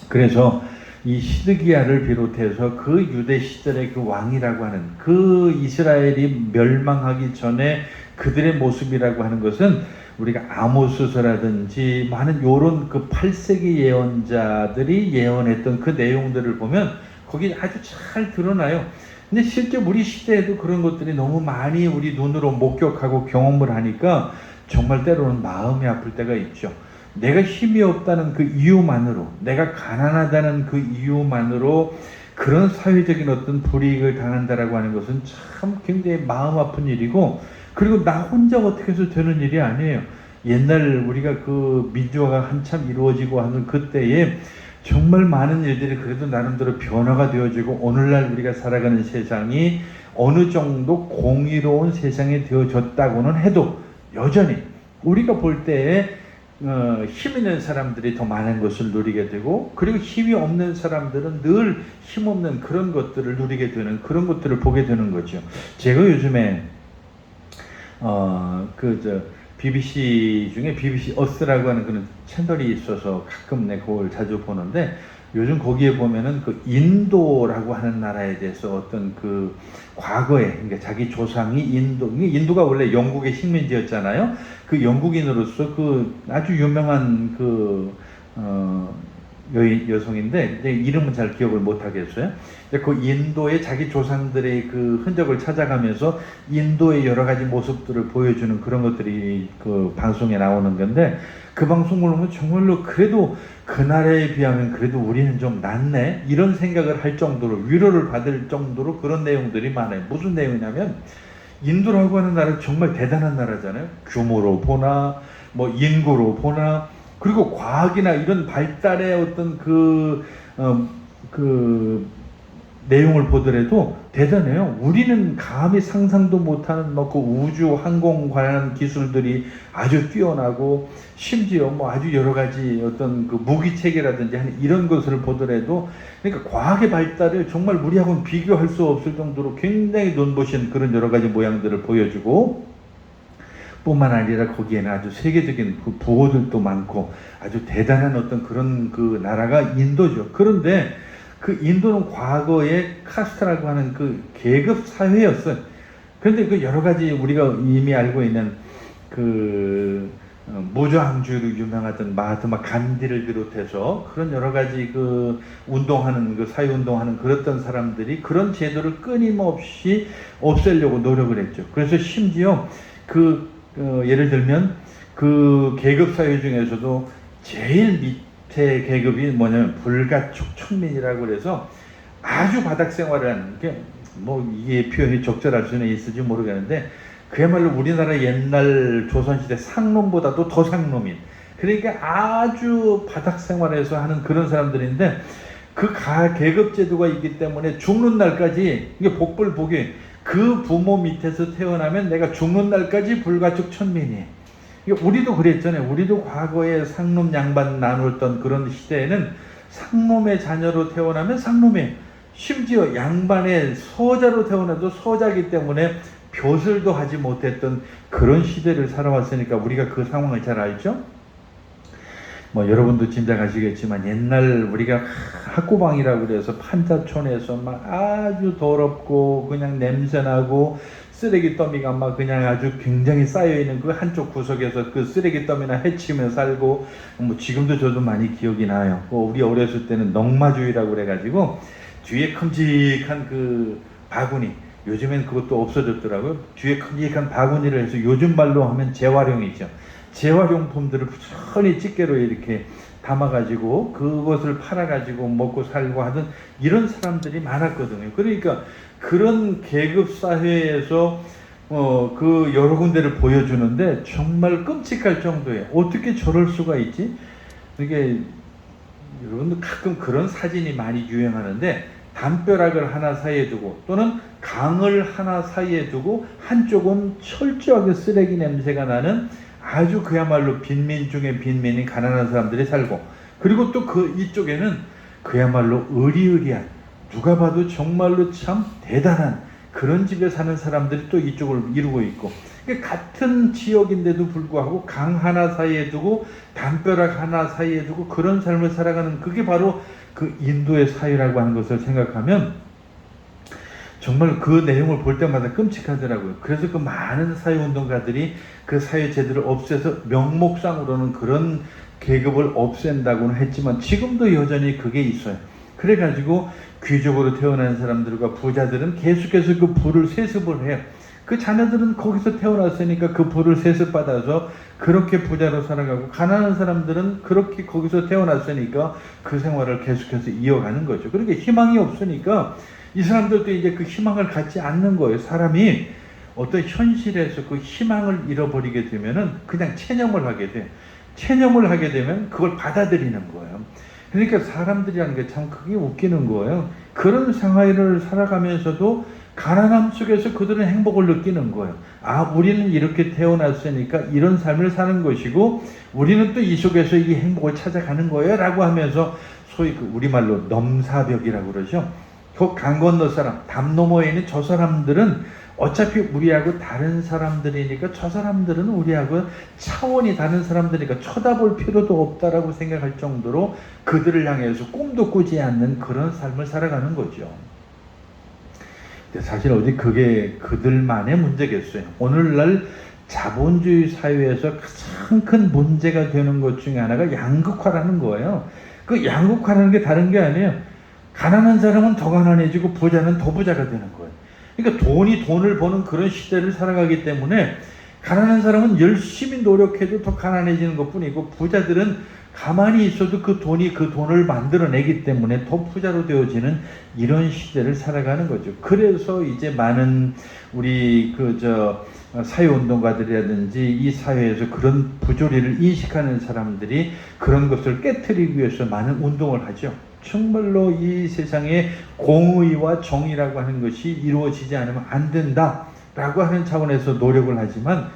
그래서 이 시드기야를 비롯해서 그 유대 시절의 그 왕이라고 하는 그 이스라엘이 멸망하기 전에 그들의 모습이라고 하는 것은 우리가 아모스서라든지 많은 요런 그 8세기 예언자들이 예언했던 그 내용들을 보면 거기 아주 잘 드러나요. 근데 실제 우리 시대에도 그런 것들이 너무 많이 우리 눈으로 목격하고 경험을 하니까 정말 때로는 마음이 아플 때가 있죠. 내가 힘이 없다는 그 이유만으로, 내가 가난하다는 그 이유만으로 그런 사회적인 어떤 불이익을 당한다라고 하는 것은 참 굉장히 마음 아픈 일이고, 그리고 나 혼자 어떻게 해서 되는 일이 아니에요. 옛날 우리가 그 민주화가 한참 이루어지고 하는 그때에 정말 많은 일들이 그래도 나름대로 변화가 되어지고, 오늘날 우리가 살아가는 세상이 어느 정도 공의로운 세상이 되어졌다고는 해도 여전히 우리가 볼 때에 힘 있는 사람들이 더 많은 것을 누리게 되고, 그리고 힘이 없는 사람들은 늘 힘없는 그런 것들을 누리게 되는, 그런 것들을 보게 되는 거죠. 제가 요즘에 BBC 중에 BBC 어스라고 하는 그런 채널이 있어서 가끔 그걸 자주 보는데, 요즘 거기에 보면은 그 인도라고 하는 나라에 대해서 어떤 그 과거에, 그러니까 자기 조상이 인도가 원래 영국의 식민지였잖아요. 그 영국인으로서 그 아주 유명한 그 여성인데 이름은 잘 기억을 못 하겠어요. 그 인도의 자기 조상들의 그 흔적을 찾아가면서 인도의 여러 가지 모습들을 보여주는 그런 것들이 그 방송에 나오는 건데, 그 방송을 보면 정말로 그래도 그 나라에 비하면 그래도 우리는 좀 낫네, 이런 생각을 할 정도로, 위로를 받을 정도로 그런 내용들이 많아요. 무슨 내용이냐면, 인도라고 하는 나라는 정말 대단한 나라잖아요. 규모로 보나 뭐 인구로 보나, 그리고 과학이나 이런 발달의 어떤 그 내용을 보더라도 대단해요. 우리는 감히 상상도 못하는 뭐 그 우주 항공 관련 기술들이 아주 뛰어나고, 심지어 뭐 아주 여러 가지 어떤 그 무기 체계라든지 이런 것을 보더라도, 그러니까 과학의 발달을 정말 우리하고는 비교할 수 없을 정도로 굉장히 눈부신 그런 여러 가지 모양들을 보여주고, 뿐만 아니라 거기에는 아주 세계적인 그 부호들도 많고 아주 대단한 어떤 그런 그 나라가 인도죠. 그런데 그 인도는 과거에 카스트라고 하는 그 계급 사회였어요. 그런데 그 여러 가지 우리가 이미 알고 있는 그 무저항주의로 유명하던 마하트마 간디를 비롯해서 그런 여러 가지 그 운동하는, 그 사회운동하는 그랬던 사람들이 그런 제도를 끊임없이 없애려고 노력을 했죠. 그래서 심지어 예를 들면 그 계급 사회 중에서도 제일 밑에 계급이 뭐냐면 불가촉 촌민이라고 그래서 아주 바닥 생활을 하는 게, 뭐 이게 표현이 적절할 수는 있을지 모르겠는데, 그야말로 우리나라 옛날 조선시대 상놈보다도 더 상놈인, 그러니까 아주 바닥 생활에서 하는 그런 사람들인데, 그 계급 제도가 있기 때문에 죽는 날까지, 이게 복불복이, 그 부모 밑에서 태어나면 내가 죽는 날까지 불가촉 천민이. 우리도 그랬잖아요. 우리도 과거에 상놈 양반 나누었던 그런 시대에는 상놈의 자녀로 태어나면 상놈이에요. 심지어 양반의 서자로 태어나도 서자기 때문에 벼슬도 하지 못했던 그런 시대를 살아왔으니까 우리가 그 상황을 잘 알죠. 뭐 여러분도 짐작하시겠지만, 옛날 우리가 학고방이라고 그래서 판자촌에서 막 아주 더럽고 그냥 냄새나고 쓰레기 더미가 막 그냥 아주 굉장히 쌓여있는 그 한쪽 구석에서 그 쓰레기 더미나 해치며 살고, 뭐 지금도 저도 많이 기억이 나요. 우리 어렸을 때는 넝마주의라고 그래가지고 뒤에 큼직한 그 바구니, 요즘엔 그것도 없어졌더라고요. 뒤에 큰직한 바구니를 해서 요즘 말로 하면 재활용이죠. 재활용품들을 부지런히 집게로 이렇게 담아가지고 그것을 팔아가지고 먹고 살고 하던 이런 사람들이 많았거든요. 그러니까 그런 계급 사회에서 그 여러 군데를 보여주는데 정말 끔찍할 정도에 어떻게 저럴 수가 있지? 이게 여러분들 가끔 그런 사진이 많이 유행하는데 담벼락을 하나 사이에 두고 또는 강을 하나 사이에 두고 한쪽은 철저하게 쓰레기 냄새가 나는 아주 그야말로 빈민 중에 빈민인 가난한 사람들이 살고, 그리고 또 그 이쪽에는 그야말로 의리의리한, 누가 봐도 정말로 참 대단한 그런 집에 사는 사람들이 또 이쪽을 이루고 있고, 같은 지역인데도 불구하고 강 하나 사이에 두고 담벼락 하나 사이에 두고 그런 삶을 살아가는, 그게 바로 그 인도의 사회라고 하는 것을 생각하면 정말 그 내용을 볼 때마다 끔찍하더라고요. 그래서 그 많은 사회운동가들이 그 사회제도를 없애서 명목상으로는 그런 계급을 없앤다고는 했지만 지금도 여전히 그게 있어요. 그래가지고 귀족으로 태어난 사람들과 부자들은 계속해서 그 부를 세습을 해요. 그 자녀들은 거기서 태어났으니까 그 부를 세습받아서 그렇게 부자로 살아가고, 가난한 사람들은 그렇게 거기서 태어났으니까 그 생활을 계속해서 이어가는 거죠. 그러니까 희망이 없으니까 이 사람들도 이제 그 희망을 갖지 않는 거예요. 사람이 어떤 현실에서 그 희망을 잃어버리게 되면은 그냥 체념을 하게 돼. 체념을 하게 되면 그걸 받아들이는 거예요. 그러니까 사람들이라는 게 참 그게 웃기는 거예요. 그런 생활을 살아가면서도 가난함 속에서 그들은 행복을 느끼는 거예요. 아, 우리는 이렇게 태어났으니까 이런 삶을 사는 것이고 우리는 또 이 속에서 이 행복을 찾아가는 거예요 라고 하면서 소위 그 우리말로 넘사벽이라고 그러죠. 그 강 건너 사람, 담 너머에 있는 저 사람들은 어차피 우리하고 다른 사람들이니까, 저 사람들은 우리하고 차원이 다른 사람들이니까 쳐다볼 필요도 없다라고 생각할 정도로 그들을 향해서 꿈도 꾸지 않는 그런 삶을 살아가는 거죠. 사실 어디 그게 그들만의 문제겠어요. 오늘날 자본주의 사회에서 가장 큰 문제가 되는 것 중에 하나가 양극화라는 거예요. 그 양극화라는 게 다른 게 아니에요. 가난한 사람은 더 가난해지고 부자는 더 부자가 되는 거예요. 그러니까 돈을 버는 그런 시대를 살아가기 때문에 가난한 사람은 열심히 노력해도 더 가난해지는 것뿐이고, 부자들은 가만히 있어도 그 돈을 만들어내기 때문에 더 부자로 되어지는 이런 시대를 살아가는 거죠. 그래서 이제 많은 우리 사회운동가들이라든지 이 사회에서 그런 부조리를 인식하는 사람들이 그런 것을 깨트리기 위해서 많은 운동을 하죠. 정말로 이 세상에 공의와 정의라고 하는 것이 이루어지지 않으면 안 된다라고 하는 차원에서 노력을 하지만,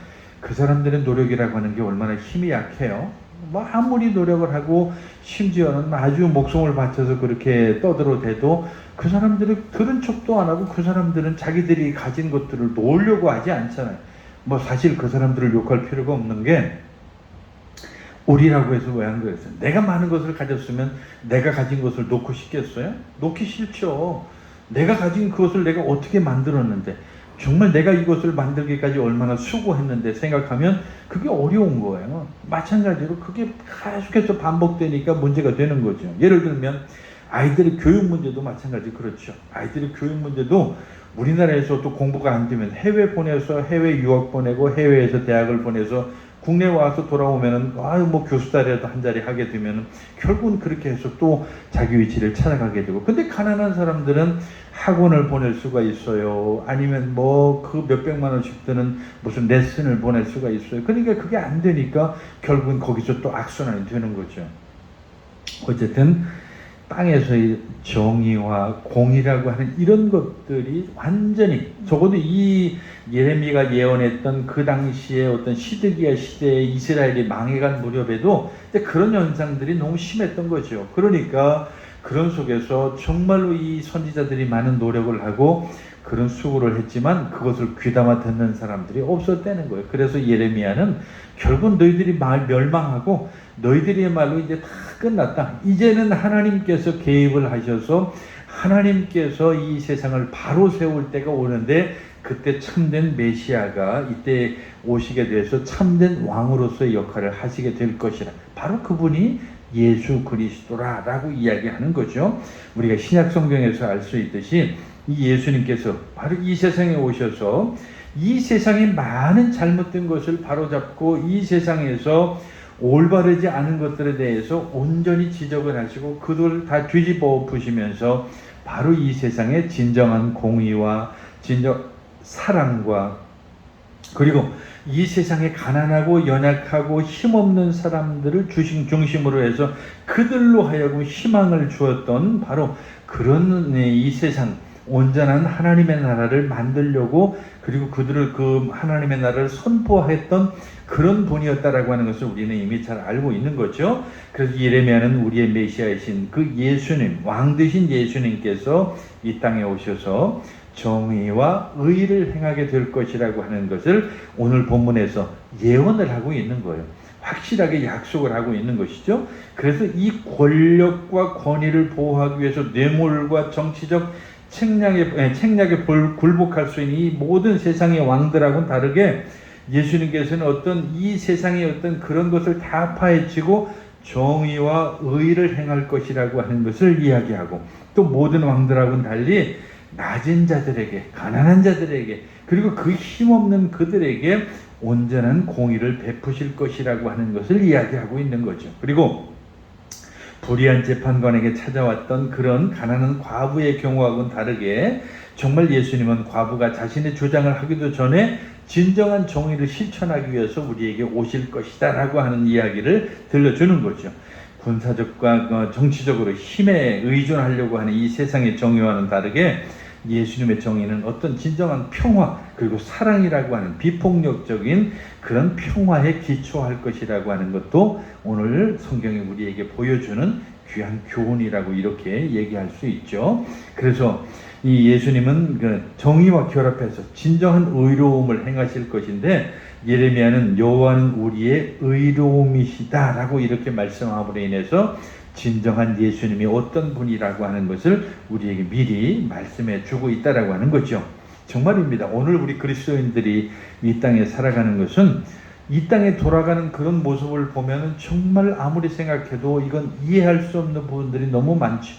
그 사람들의 노력이라고 하는 게 얼마나 힘이 약해요. 뭐 아무리 노력을 하고 심지어는 아주 목숨을 바쳐서 그렇게 떠들어대도 그 사람들은 들은 척도 안 하고 그 사람들은 자기들이 가진 것들을 놓으려고 하지 않잖아요. 뭐 사실 그 사람들을 욕할 필요가 없는 게, 우리라고 해서 왜 한 거였어요? 내가 많은 것을 가졌으면 내가 가진 것을 놓고 싶겠어요? 놓기 싫죠. 내가 가진 그것을 내가 어떻게 만들었는데, 정말 내가 이것을 만들기까지 얼마나 수고했는데 생각하면 그게 어려운 거예요. 마찬가지로 그게 계속해서 반복되니까 문제가 되는 거죠. 예를 들면 아이들의 교육 문제도 마찬가지 그렇죠. 아이들의 교육 문제도 우리나라에서 또 공부가 안 되면 해외 보내서 해외 유학 보내고 해외에서 대학을 보내서 국내 와서 돌아오면은 뭐 교수자리라도 한 자리 하게 되면은 결국은 그렇게 해서 또 자기 위치를 찾아가게 되고, 근데 가난한 사람들은 학원을 보낼 수가 있어요. 아니면 뭐 그 몇백만 원씩 드는 무슨 레슨을 보낼 수가 있어요. 그러니까 그게 안 되니까 결국은 거기서 또 악순환이 되는 거죠. 어쨌든 땅에서의 정의와 공의라고 하는 이런 것들이 완전히, 적어도 이 예레미야가 예언했던 그 당시에 어떤 시드기야 시대에 이스라엘이 망해간 무렵에도 그런 현상들이 너무 심했던 거죠. 그러니까 그런 속에서 정말로 이 선지자들이 많은 노력을 하고 그런 수고를 했지만 그것을 귀담아 듣는 사람들이 없었다는 거예요. 그래서 예레미야는 결국 너희들이 멸망하고 너희들이야말로 이제 다 끝났다. 이제는 하나님께서 개입을 하셔서 하나님께서 이 세상을 바로 세울 때가 오는데, 그때 참된 메시아가 이때 오시게 돼서 참된 왕으로서의 역할을 하시게 될 것이라. 바로 그분이 예수 그리스도라라고 이야기하는 거죠. 우리가 신약 성경에서 알 수 있듯이 이 예수님께서 바로 이 세상에 오셔서 이 세상의 많은 잘못된 것을 바로잡고 이 세상에서 올바르지 않은 것들에 대해서 온전히 지적을 하시고 그들을 다 뒤집어 엎으시면서 바로 이 세상의 진정한 공의와 진정 사랑과 그리고 이 세상에 가난하고 연약하고 힘없는 사람들을 중심으로 해서 그들로 하여금 희망을 주었던 바로 그런 이 세상 온전한 하나님의 나라를 만들려고 그리고 그들을 그 하나님의 나라를 선포했던 그런 분이었다라고 하는 것을 우리는 이미 잘 알고 있는 거죠. 그래서 예레미야는 우리의 메시아이신 그 예수님, 왕 되신 예수님께서 이 땅에 오셔서 정의와 의를 행하게 될 것이라고 하는 것을 오늘 본문에서 예언을 하고 있는 거예요. 확실하게 약속을 하고 있는 것이죠. 그래서 이 권력과 권위를 보호하기 위해서 뇌물과 정치적 책략에 굴복할 수 있는 이 모든 세상의 왕들하고는 다르게 예수님께서는 어떤 이 세상의 어떤 그런 것을 다 파헤치고 정의와 의를 행할 것이라고 하는 것을 이야기하고 또 모든 왕들하고는 달리 낮은 자들에게 가난한 자들에게 그리고 그 힘없는 그들에게 온전한 공의를 베푸실 것이라고 하는 것을 이야기하고 있는 거죠. 그리고 불의한 재판관에게 찾아왔던 그런 가난한 과부의 경우하고는 다르게 정말 예수님은 과부가 자신의 주장을 하기도 전에 진정한 정의를 실천하기 위해서 우리에게 오실 것이다 라고 하는 이야기를 들려주는 거죠. 군사적과 정치적으로 힘에 의존하려고 하는 이 세상의 정의와는 다르게 예수님의 정의는 어떤 진정한 평화 그리고 사랑이라고 하는 비폭력적인 그런 평화에 기초할 것이라고 하는 것도 오늘 성경이 우리에게 보여주는 귀한 교훈이라고 이렇게 얘기할 수 있죠. 그래서 이 예수님은 그 정의와 결합해서 진정한 의로움을 행하실 것인데 예레미야는 여호와는 우리의 의로움이시다라고 이렇게 말씀함으로 인해서 진정한 예수님이 어떤 분이라고 하는 것을 우리에게 미리 말씀해 주고 있다라고 하는 거죠. 정말입니다. 오늘 우리 그리스도인들이 이 땅에 살아가는 것은 이 땅에 돌아가는 그런 모습을 보면 정말 아무리 생각해도 이건 이해할 수 없는 부분들이 너무 많죠.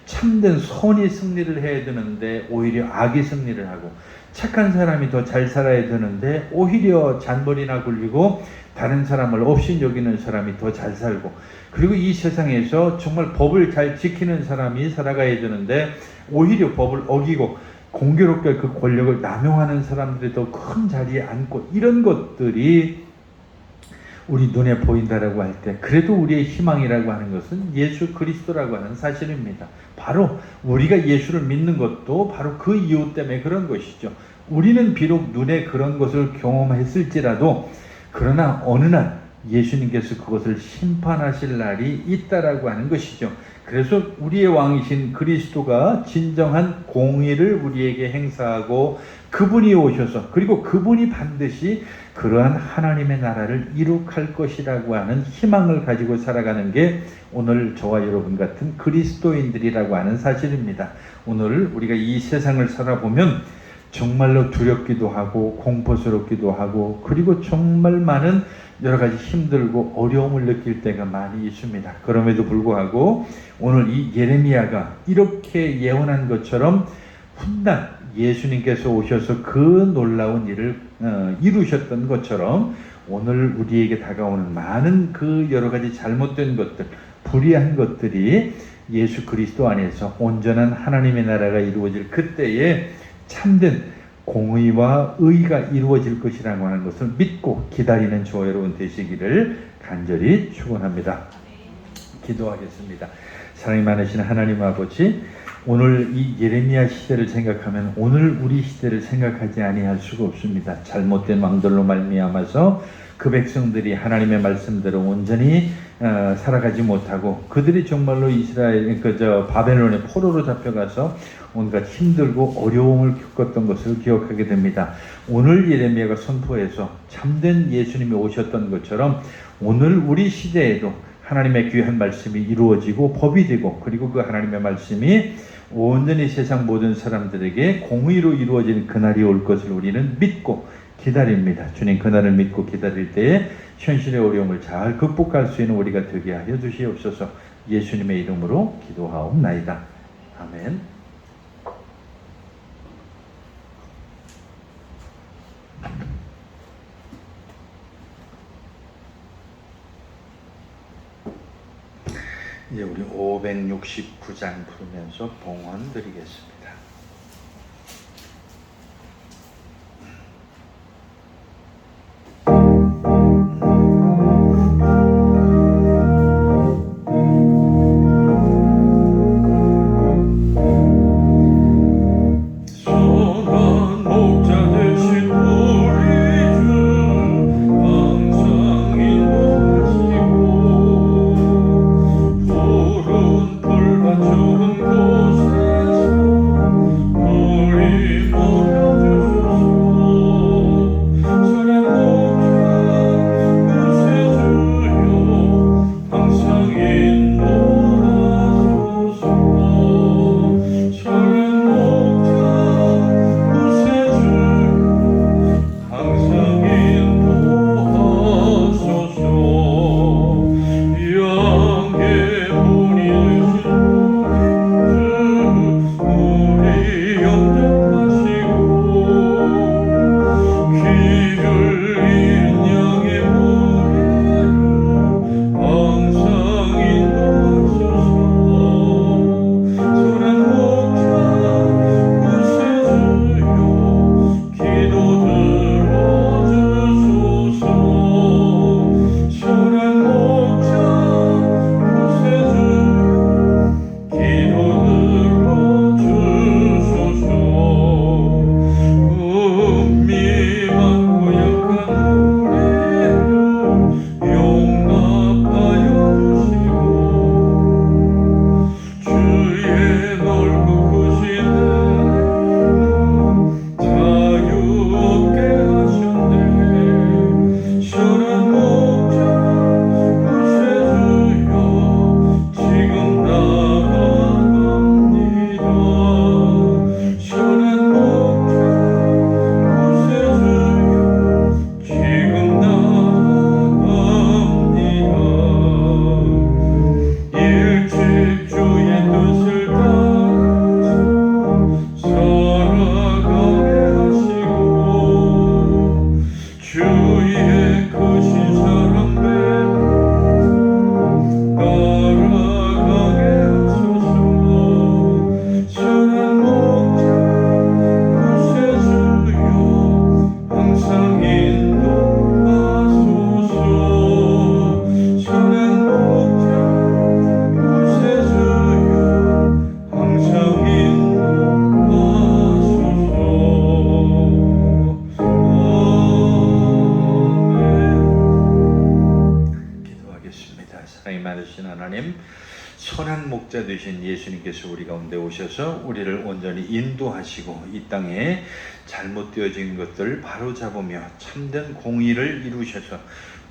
참된 선이 승리를 해야 되는데 오히려 악이 승리를 하고 착한 사람이 더 잘 살아야 되는데 오히려 잔머리나 굴리고 다른 사람을 없인 여기는 사람이 더 잘 살고 그리고 이 세상에서 정말 법을 잘 지키는 사람이 살아가야 되는데 오히려 법을 어기고 공교롭게 그 권력을 남용하는 사람들이 더 큰 자리에 앉고 이런 것들이 우리 눈에 보인다라고 할 때 그래도 우리의 희망이라고 하는 것은 예수 그리스도라고 하는 사실입니다. 바로 우리가 예수를 믿는 것도 바로 그 이유 때문에 그런 것이죠. 우리는 비록 눈에 그런 것을 경험했을지라도 그러나 어느 날 예수님께서 그것을 심판하실 날이 있다라고 하는 것이죠. 그래서 우리의 왕이신 그리스도가 진정한 공의를 우리에게 행사하고 그분이 오셔서 그리고 그분이 반드시 그러한 하나님의 나라를 이룩할 것이라고 하는 희망을 가지고 살아가는 게 오늘 저와 여러분 같은 그리스도인들이라고 하는 사실입니다. 오늘 우리가 이 세상을 살아보면 정말로 두렵기도 하고 공포스럽기도 하고 그리고 정말 많은 여러 가지 힘들고 어려움을 느낄 때가 많이 있습니다. 그럼에도 불구하고 오늘 이 예레미야가 이렇게 예언한 것처럼 훗날 예수님께서 오셔서 그 놀라운 일을 이루셨던 것처럼 오늘 우리에게 다가오는 많은 그 여러 가지 잘못된 것들, 불의한 것들이 예수 그리스도 안에서 온전한 하나님의 나라가 이루어질 그때에 참된 공의와 의가 이루어질 것이라고 하는 것을 믿고 기다리는 저와 여러분 되시기를 간절히 축원합니다. 기도하겠습니다. 사랑이 많으신 하나님 아버지, 오늘 이 예레미야 시대를 생각하면 오늘 우리 시대를 생각하지 아니할 수가 없습니다. 잘못된 왕들로 말미암아서 그 백성들이 하나님의 말씀대로 온전히 살아가지 못하고 그들이 정말로 이스라엘 바벨론의 포로로 잡혀가서 온갖 힘들고 어려움을 겪었던 것을 기억하게 됩니다. 오늘 예레미야가 선포해서 참된 예수님이 오셨던 것처럼 오늘 우리 시대에도 하나님의 귀한 말씀이 이루어지고 법이 되고 그리고 그 하나님의 말씀이 온전히 세상 모든 사람들에게 공의로 이루어지는 그날이 올 것을 우리는 믿고 기다립니다. 주님, 그날을 믿고 기다릴 때에 현실의 어려움을 잘 극복할 수 있는 우리가 되게 하여 주시옵소서. 예수님의 이름으로 기도하옵나이다. 아멘. 이제 우리 569장 부르면서 봉헌 드리겠습니다. 사랑이 많으신 하나님, 선한 목자 되신 예수님께서 우리 가운데 오셔서 우리를 온전히 인도하시고 이 땅에 잘못되어진 것들을 바로잡으며 참된 공의를 이루셔서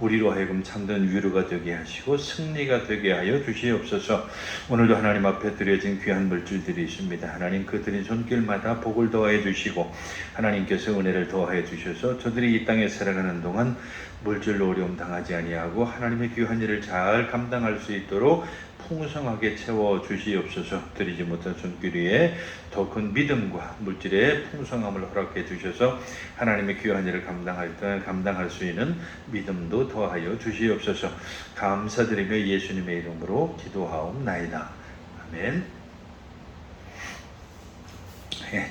우리로 하여금 참된 위로가 되게 하시고 승리가 되게 하여 주시옵소서. 오늘도 하나님 앞에 드려진 귀한 물질들이 있습니다. 하나님 그 드린 손길마다 복을 더하여 주시고 하나님께서 은혜를 더하여 주셔서 저들이 이 땅에 살아가는 동안 물질로 어려움 당하지 아니하고 하나님의 귀한 일을 잘 감당할 수 있도록 풍성하게 채워 주시옵소서. 드리지 못한 손길 위에 더 큰 믿음과 물질의 풍성함을 허락해 주셔서 하나님의 귀한 일을 감당할 수 있는 믿음도 더하여 주시옵소서. 감사드리며 예수님의 이름으로 기도하옵나이다. 아멘.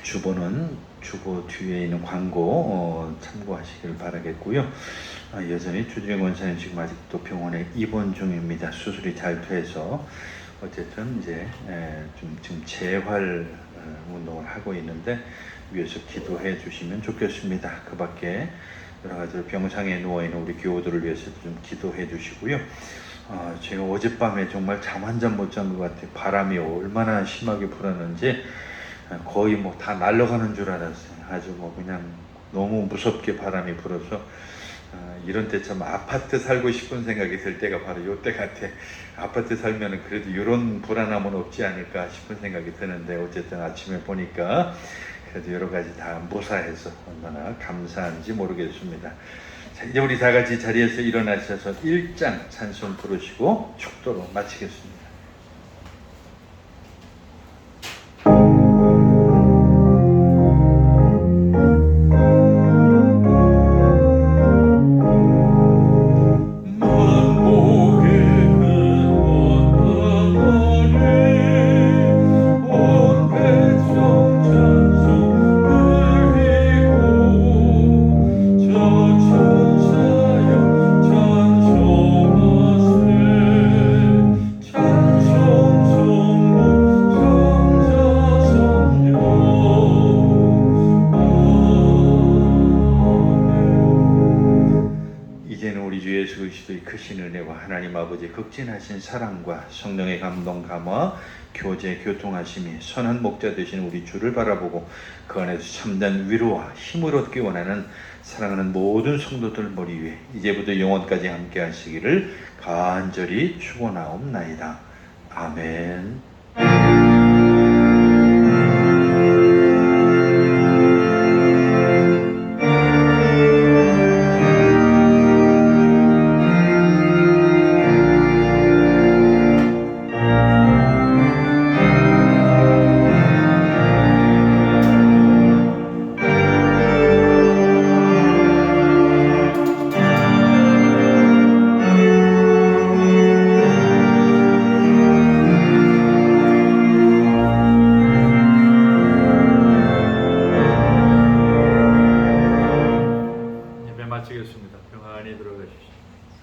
주보는 주보 뒤에 있는 광고 참고하시길 바라겠고요. 여전히 주주영 원사님 지금 아직도 병원에 입원 중입니다. 수술이 잘 돼서 어쨌든 이제 지금 재활 운동을 하고 있는데 위에서 기도해 주시면 좋겠습니다. 그 밖에 여러 가지 병상에 누워 있는 우리 교우들을 위해서 좀 기도해 주시고요. 제가 어젯밤에 정말 잠 한 잠 못 잔 것 같아요. 바람이 얼마나 심하게 불었는지 거의 뭐 다 날아가는 줄 알았어요. 아주 뭐 그냥 너무 무섭게 바람이 불어서 이런 때 참 아파트 살고 싶은 생각이 들 때가 바로 이때 같아. 아파트 살면은 그래도 이런 불안함은 없지 않을까 싶은 생각이 드는데 어쨌든 아침에 보니까 그래도 여러 가지 다 무사해서 얼마나 감사한지 모르겠습니다. 자, 이제 우리 다 같이 자리에서 일어나셔서 1장 찬송 부르시고 축도로 마치겠습니다. 만복의 근원 이제는 우리 주 예수 그리스도의 크신 은혜와 하나님 아버지의 극진하신 사랑과 성령의 감동 감화 교제 교통하심이 선한 목자 되신 우리 주를 바라보고 그 안에서 참된 위로와 힘을 얻기 원하는 사랑하는 모든 성도들 머리 위에 이제부터 영원까지 함께 하시기를 간절히 축원하옵나이다. 아멘. 예배 마치겠습니다. 평안히 들어가십시오.